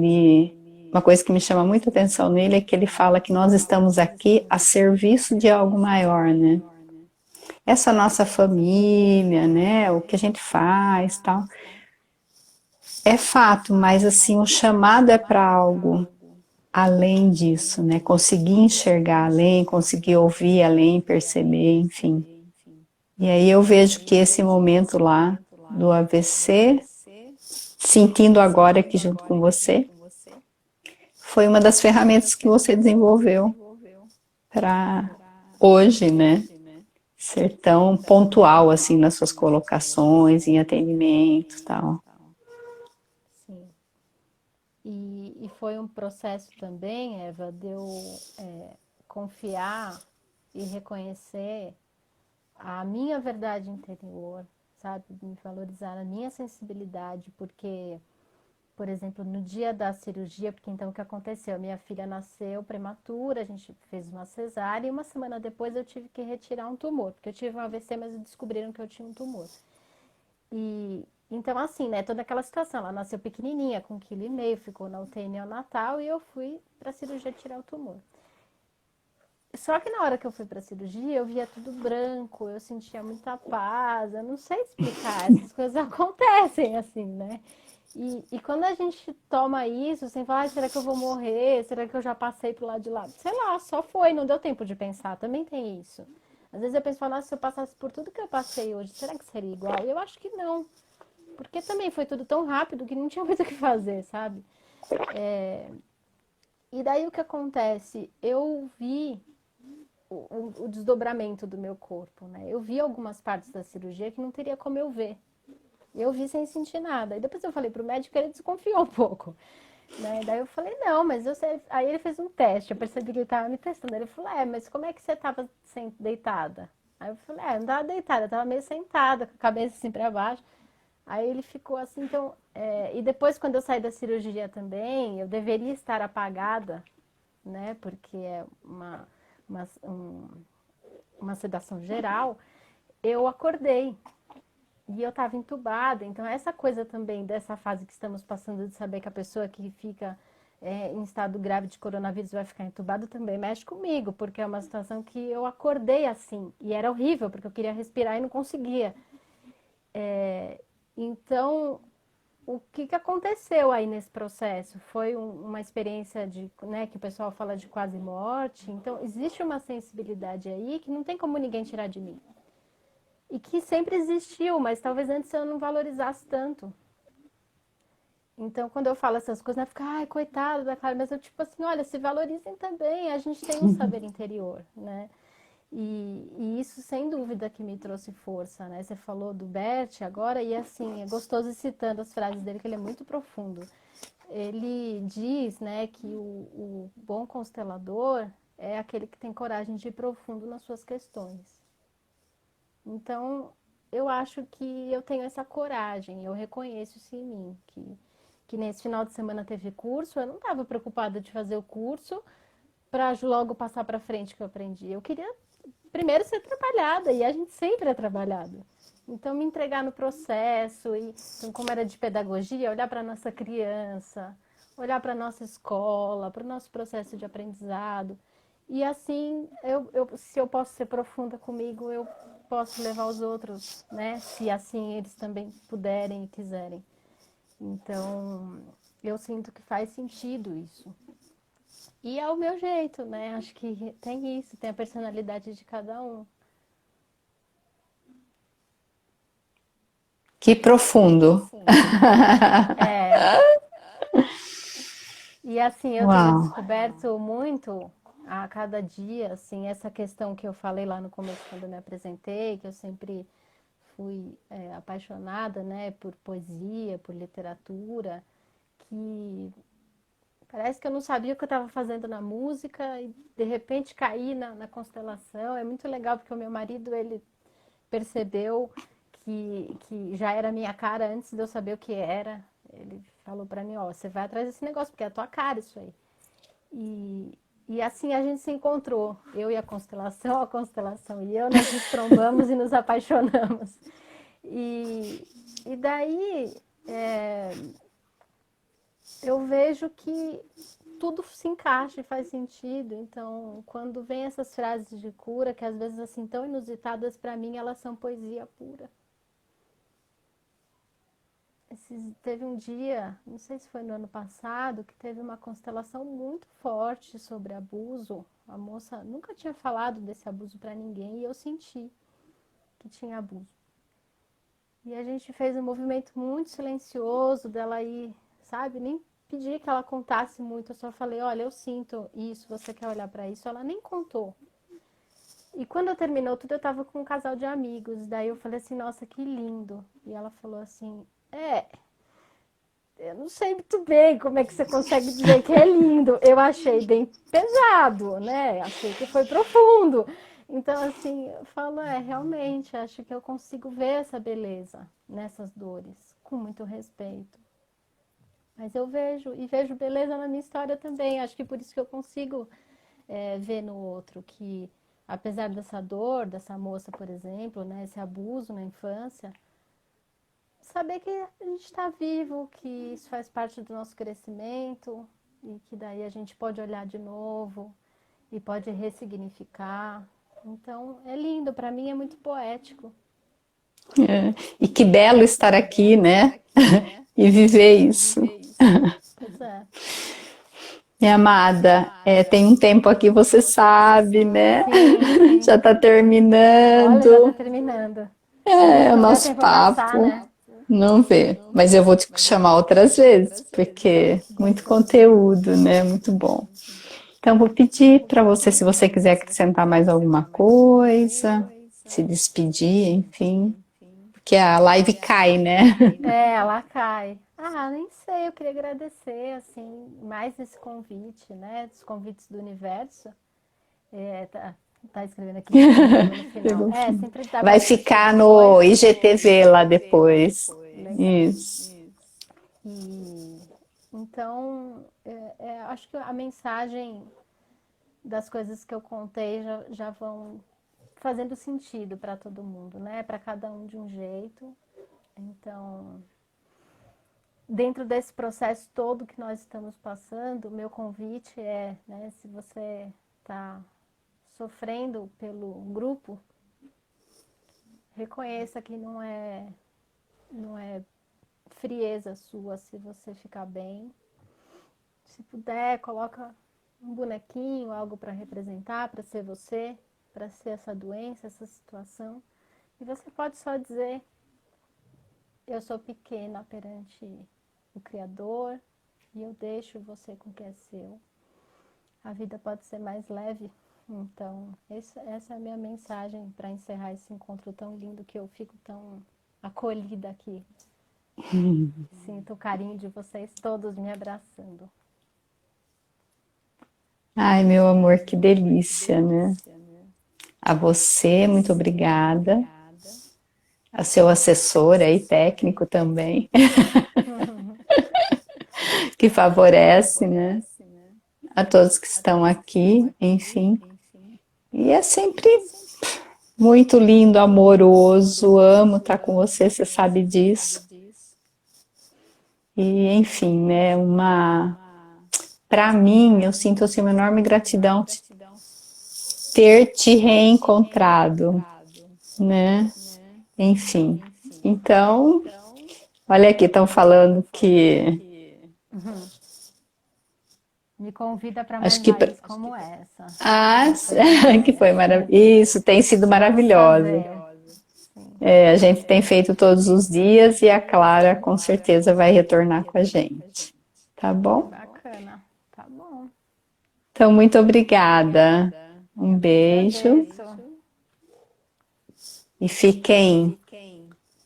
uma coisa que me chama muita atenção nele é que ele fala que nós estamos aqui a serviço de algo maior, né? Essa nossa família, né, o que a gente faz, tal, é fato, mas assim, o chamado é para algo além disso, né? Conseguir enxergar além, conseguir ouvir além, perceber, enfim. E aí eu vejo que esse momento lá do AVC, sentindo agora aqui junto com você, foi uma das ferramentas que você desenvolveu para hoje, né? Ser tão pontual assim nas suas colocações, em atendimento e tal. Sim. E foi um processo também, Eva, de eu confiar e reconhecer a minha verdade interior, sabe? Me valorizar a minha sensibilidade, porque, por exemplo, no dia da cirurgia, porque então o que aconteceu? Minha filha nasceu prematura, a gente fez uma cesárea e uma semana depois eu tive que retirar um tumor, porque eu tive um AVC, mas descobriram que eu tinha um tumor. E então, assim, né, toda aquela situação, ela nasceu pequenininha, com 1,5 kg, ficou na UTI neonatal e eu fui pra cirurgia tirar o tumor. Só que na hora que eu fui pra cirurgia, eu via tudo branco, eu sentia muita paz, eu não sei explicar, essas coisas acontecem assim, né? E quando a gente toma isso, sem falar, será que eu vou morrer? Será que eu já passei pro lado de lá? Sei lá, só foi, não deu tempo de pensar, também tem isso. Às vezes eu penso, nossa, se eu passasse por tudo que eu passei hoje, será que seria igual? E eu acho que não, porque também foi tudo tão rápido que não tinha muito o que fazer, sabe? E daí o que acontece? Eu vi o desdobramento do meu corpo, né? Eu vi algumas partes da cirurgia que não teria como eu ver. Eu vi sem sentir nada. E depois eu falei pro médico, ele desconfiou um pouco, né? Daí eu falei, não, mas eu sei. Aí ele fez um teste, eu percebi que ele estava me testando. Ele falou, mas como é que você estava deitada? Aí eu falei, eu não tava deitada, eu tava meio sentada, com a cabeça assim pra baixo. Aí ele ficou assim, então... e depois, quando eu saí da cirurgia também, eu deveria estar apagada, né? Porque é uma, um- uma sedação geral. Eu acordei e eu estava entubada. Então, essa coisa também dessa fase que estamos passando de saber que a pessoa que fica em estado grave de coronavírus vai ficar entubado também mexe comigo, porque é uma situação que eu acordei assim. E era horrível, porque eu queria respirar e não conseguia. Então, o que que aconteceu aí nesse processo? Foi uma experiência de, né, que o pessoal fala de quase morte. Então, existe uma sensibilidade aí que não tem como ninguém tirar de mim. E que sempre existiu, mas talvez antes eu não valorizasse tanto. Então, quando eu falo essas coisas, não fica, ai, coitado da Clara, mas eu tipo assim, olha, se valorizem também, a gente tem um saber interior, né? E isso, sem dúvida, que me trouxe força, né? Você falou do Bert agora, e assim, é gostoso ir citando as frases dele, que ele é muito profundo. Ele diz, né, que o bom constelador é aquele que tem coragem de ir profundo nas suas questões. Então, eu acho que eu tenho essa coragem, eu reconheço isso em mim, que nesse final de semana teve curso, eu não estava preocupada de fazer o curso para logo passar para frente que eu aprendi. Eu queria primeiro ser trabalhada, e a gente sempre é trabalhado. Então, me entregar no processo, e então, como era de pedagogia, olhar para a nossa criança, olhar para a nossa escola, para o nosso processo de aprendizado. E assim, se eu posso ser profunda comigo, eu posso levar os outros, né? Se assim eles também puderem e quiserem. Então, eu sinto que faz sentido isso. E é o meu jeito, né? Acho que tem isso, tem a personalidade de cada um. Que profundo. É, e assim, eu tenho Uau. descoberto muito a cada dia, assim, essa questão que eu falei lá no começo quando eu me apresentei, que eu sempre fui apaixonada, né, por poesia, por literatura, que parece que eu não sabia o que eu estava fazendo na música e de repente caí na constelação. É muito legal porque o meu marido, ele percebeu que já era minha cara antes de eu saber o que era. Ele falou pra mim, ó, você vai atrás desse negócio, porque é a tua cara isso aí. E assim a gente se encontrou, eu e a constelação e eu, nós nos trombamos e nos apaixonamos. E, e daí eu vejo que tudo se encaixa e faz sentido. Então, quando vem essas frases de cura, que às vezes assim tão inusitadas para mim, elas são poesia pura. Teve um dia, não sei se foi no ano passado, que teve uma constelação muito forte sobre abuso. A moça nunca tinha falado desse abuso para ninguém e eu senti que tinha abuso. E a gente fez um movimento muito silencioso dela ir, sabe? Nem pedi que ela contasse muito, eu só falei, olha, eu sinto isso, você quer olhar para isso? Ela nem contou. E quando terminou tudo, eu tava com um casal de amigos, daí eu falei assim, nossa, que lindo. E ela falou assim, eu não sei muito bem como é que você consegue dizer que é lindo. Eu achei bem pesado, né? Achei que foi profundo. Então, assim, eu falo, realmente, acho que eu consigo ver essa beleza nessas dores, com muito respeito. Mas eu vejo, e vejo beleza na minha história também. Acho que por isso que eu consigo ver no outro que, apesar dessa dor, dessa moça, por exemplo, né, esse abuso na infância, saber que a gente está vivo, que isso faz parte do nosso crescimento e que daí a gente pode olhar de novo e pode ressignificar. Então, é lindo, para mim é muito poético. É. E que belo estar aqui, né? E viver isso. Pois é. Minha amada, tem um tempo aqui, você sabe, né? Sim, sim. Já está Olha, já está terminando. terminando. A gente É o não vê o nosso tempo passar, papo. né? Não vê. Mas eu vou te chamar outras vezes, porque muito Gostoso. conteúdo, né? Muito bom. Então, vou pedir para você, se você quiser acrescentar mais alguma coisa, se despedir, enfim, porque a live cai, né? Ela cai. Nem sei, eu queria agradecer, assim, mais esse convite, né? Dos convites do universo. Tá escrevendo aqui no final. Sempre dá Vai bastante ficar no depois. IGTV lá depois. Legal. Isso. E, então, acho que a mensagem das coisas que eu contei já vão fazendo sentido para todo mundo, né? Para cada um de um jeito. Então, dentro desse processo todo que nós estamos passando, o meu convite é, né, se você está sofrendo pelo grupo, reconheça que não é frieza sua se você ficar bem. Se puder, coloca um bonequinho, algo para representar, para ser você, para ser essa doença, essa situação. E você pode só dizer: eu sou pequena perante o Criador e eu deixo você com o que é seu. A vida pode ser mais leve. Então, essa é a minha mensagem para encerrar esse encontro tão lindo, que eu fico tão acolhida aqui. Sinto o carinho de vocês todos me abraçando. Ai, meu amor, que delícia, né? A você, muito obrigada. A seu assessor aí, técnico também, que favorece, né? A todos que estão aqui, enfim. E é sempre muito lindo, amoroso, amo estar com você, você sabe disso. E, enfim, né, para mim, eu sinto assim uma enorme gratidão de ter te reencontrado, né? Enfim. Então, olha aqui, estão falando que Me convida para acho mais que lives como essa. que foi maravilhoso. Isso tem sido maravilhosa. A gente tem feito todos os dias e a Clara com certeza vai retornar com a gente. Tá bom? Bacana. Tá bom. Então, muito obrigada. Um beijo. E fiquem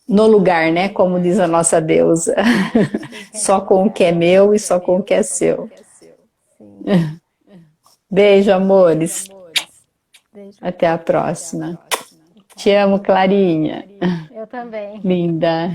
no lugar, né? Como diz a nossa deusa. Só com o que é meu e só com o que é seu. Beijo, amores. Beijo. Até a próxima. Te amo, Clarinha. Eu também. Linda.